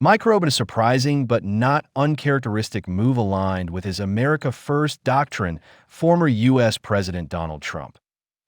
Microbe in a surprising but not uncharacteristic move aligned with his America First doctrine, former U.S. President Donald Trump,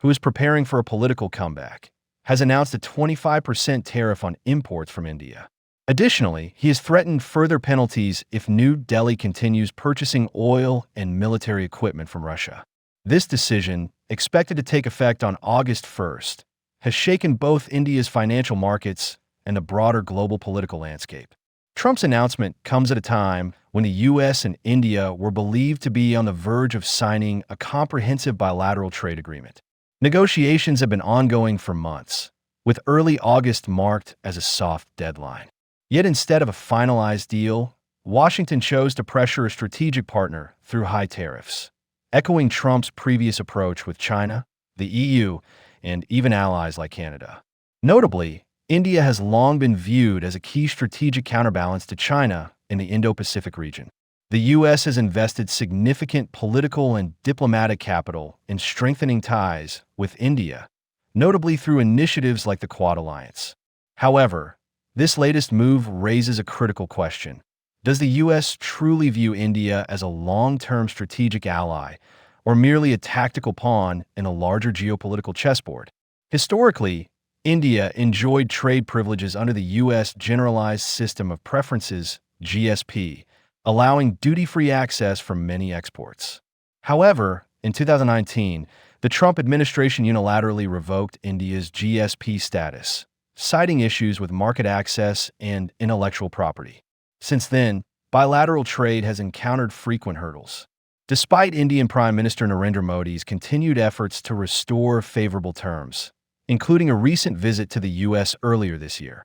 who is preparing for a political comeback, has announced a 25% tariff on imports from India. Additionally, he has threatened further penalties if New Delhi continues purchasing oil and military equipment from Russia. This decision, expected to take effect on August 1st, has shaken both India's financial markets and the broader global political landscape. Trump's announcement comes at a time when the U.S. and India were believed to be on the verge of signing a comprehensive bilateral trade agreement. Negotiations have been ongoing for months, with early August marked as a soft deadline. Yet instead of a finalized deal, Washington chose to pressure a strategic partner through high tariffs, echoing Trump's previous approach with China, the EU, and even allies like Canada. Notably, India has long been viewed as a key strategic counterbalance to China in the Indo-Pacific region. The U.S. has invested significant political and diplomatic capital in strengthening ties with India, notably through initiatives like the Quad Alliance. However, this latest move raises a critical question. Does the U.S. truly view India as a long-term strategic ally, or merely a tactical pawn in a larger geopolitical chessboard? Historically, India enjoyed trade privileges under the U.S. Generalized System of Preferences, GSP, allowing duty-free access for many exports. However, in 2019, the Trump administration unilaterally revoked India's GSP status, citing issues with market access and intellectual property. Since then, bilateral trade has encountered frequent hurdles. Despite Indian Prime Minister Narendra Modi's continued efforts to restore favorable terms, including a recent visit to the U.S. earlier this year,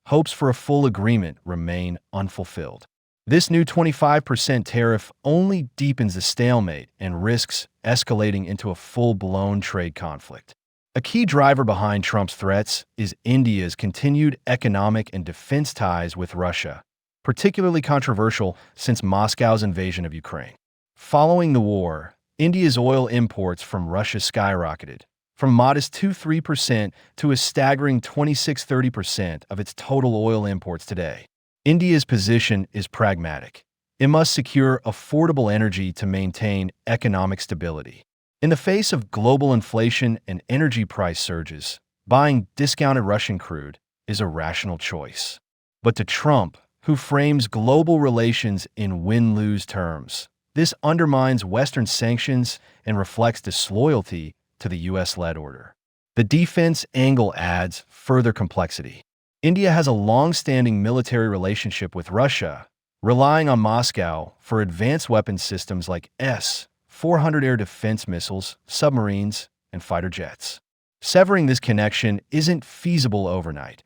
hopes for a full agreement remain unfulfilled. This new 25% tariff only deepens the stalemate and risks escalating into a full-blown trade conflict. A key driver behind Trump's threats is India's continued economic and defense ties with Russia, particularly controversial since Moscow's invasion of Ukraine. Following the war, India's oil imports from Russia skyrocketed, from modest 2-3% to a staggering 26-30% of its total oil imports today. India's position is pragmatic. It must secure affordable energy to maintain economic stability. In the face of global inflation and energy price surges, buying discounted Russian crude is a rational choice. But to Trump, who frames global relations in win-lose terms, this undermines Western sanctions and reflects disloyalty to the U.S.-led order. The defense angle adds further complexity. India has a long-standing military relationship with Russia, relying on Moscow for advanced weapons systems like S-400 air defense missiles, submarines, and fighter jets. Severing this connection isn't feasible overnight,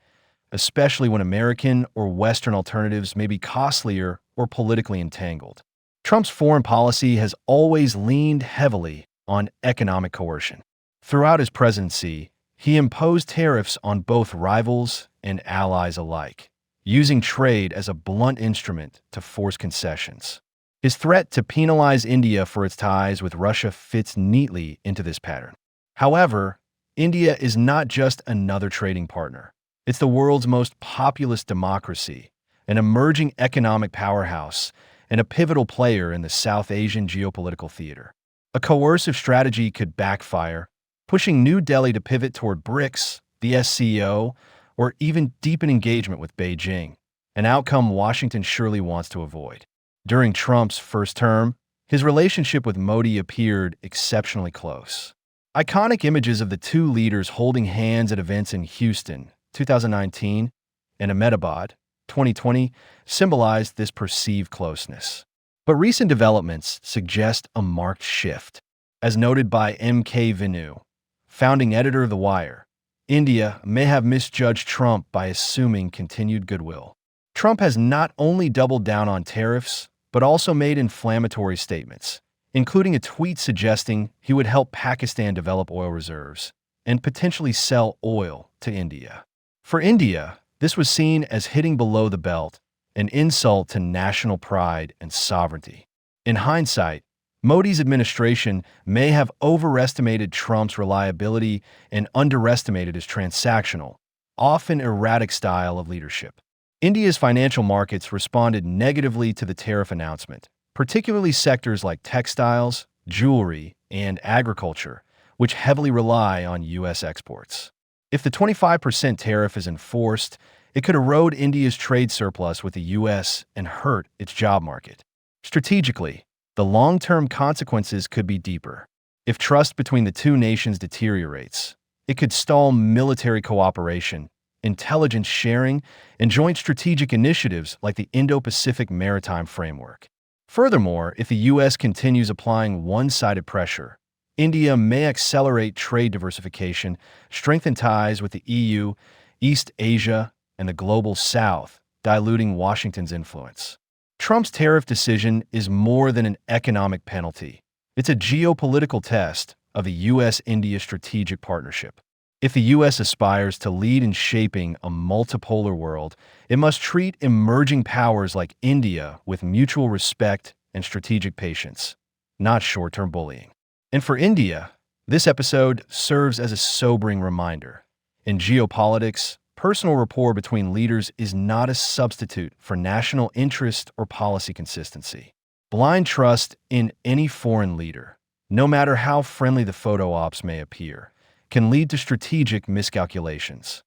especially when American or Western alternatives may be costlier or politically entangled. Trump's foreign policy has always leaned heavily on economic coercion. Throughout his presidency, he imposed tariffs on both rivals and allies alike, using trade as a blunt instrument to force concessions. His threat to penalize India for its ties with Russia fits neatly into this pattern. However, India is not just another trading partner. It's the world's most populous democracy, an emerging economic powerhouse, and a pivotal player in the South Asian geopolitical theater. A coercive strategy could backfire, pushing New Delhi to pivot toward BRICS, the SCO, or even deepen engagement with Beijing, an outcome Washington surely wants to avoid. During Trump's first term, his relationship with Modi appeared exceptionally close. Iconic images of the two leaders holding hands at events in Houston, 2019, and Ahmedabad, 2020, symbolized this perceived closeness. But recent developments suggest a marked shift. As noted by M.K. Venu, founding editor of The Wire, India may have misjudged Trump by assuming continued goodwill. Trump has not only doubled down on tariffs, but also made inflammatory statements, including a tweet suggesting he would help Pakistan develop oil reserves and potentially sell oil to India. For India, this was seen as hitting below the belt, an insult to national pride and sovereignty. In hindsight, Modi's administration may have overestimated Trump's reliability and underestimated his transactional, often erratic style of leadership. India's financial markets responded negatively to the tariff announcement, particularly sectors like textiles, jewelry, and agriculture, which heavily rely on U.S. exports. If the 25% tariff is enforced, it could erode India's trade surplus with the U.S. and hurt its job market. Strategically, the long-term consequences could be deeper. If trust between the two nations deteriorates, it could stall military cooperation, intelligence sharing, and joint strategic initiatives like the Indo-Pacific Maritime Framework. Furthermore, if the U.S. continues applying one-sided pressure, India may accelerate trade diversification, strengthen ties with the EU, East Asia, and the global South, diluting Washington's influence. Trump's tariff decision is more than an economic penalty. It's a geopolitical test of the U.S.-India strategic partnership. If the U.S. aspires to lead in shaping a multipolar world, it must treat emerging powers like India with mutual respect and strategic patience, not short-term bullying. And for India, this episode serves as a sobering reminder. In geopolitics, personal rapport between leaders is not a substitute for national interest or policy consistency. Blind trust in any foreign leader, no matter how friendly the photo ops may appear, can lead to strategic miscalculations.